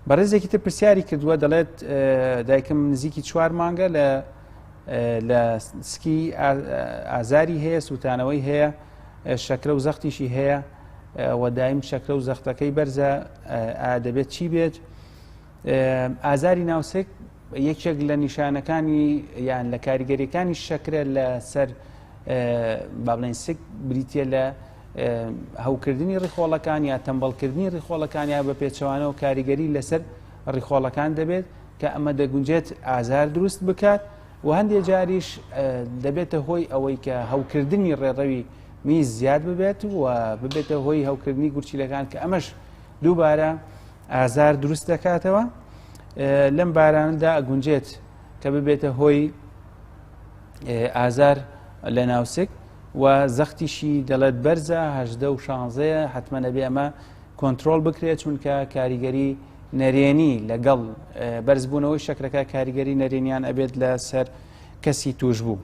بەڕێزێکی تر پرسیاری کردووە دەڵێت دایکم نزیکی 4 مانگە لە سکی ئازاری هەیە سوتانەوەی هەیە شەکرە و زەختیشی هەیە و دایم شەکرە و زەختەکەی بەرزە دەبێت چی بێت ئازاری ناوسک یەکێک لە نیشانەکانی یان لە کاریگەریەکانی شەکرە لە سەر با بڵێن سک بریتە لە هەوکردنی ڕیخۆڵەکان یا تەمبەڵکردنی ڕیخۆڵەکان یا بە پێچەوانەوە کاریگەری لەسەر ڕیخۆڵەکان دەبێت کە ئەمە دەگونجێت ئازار دروست بکات و هەندێک جاریش دەبێتە هۆی ئەوەی کە هەوکردنی ڕێڕەوی میز زیاد ببێت و ببێتە هۆی هەوکردنی گورچیلەکان کە ئەمەش دووبارە ئازار دروست دەکاتەوە لەم باراندا ئەگونجێت کە ببێتە هۆی ئازار لە ناوسک و زەختیشی دەڵێت بەرزە 18 و 16 حتممە نەبێ ئەمە کۆنتترۆل بکرێت چونکە کاریگەری نەرێنی لەگەڵ بەرزبوونەوەی شەکرەکە کاریگەری نەرێنیان ئەبێت لە سەر کەسی توش بوو.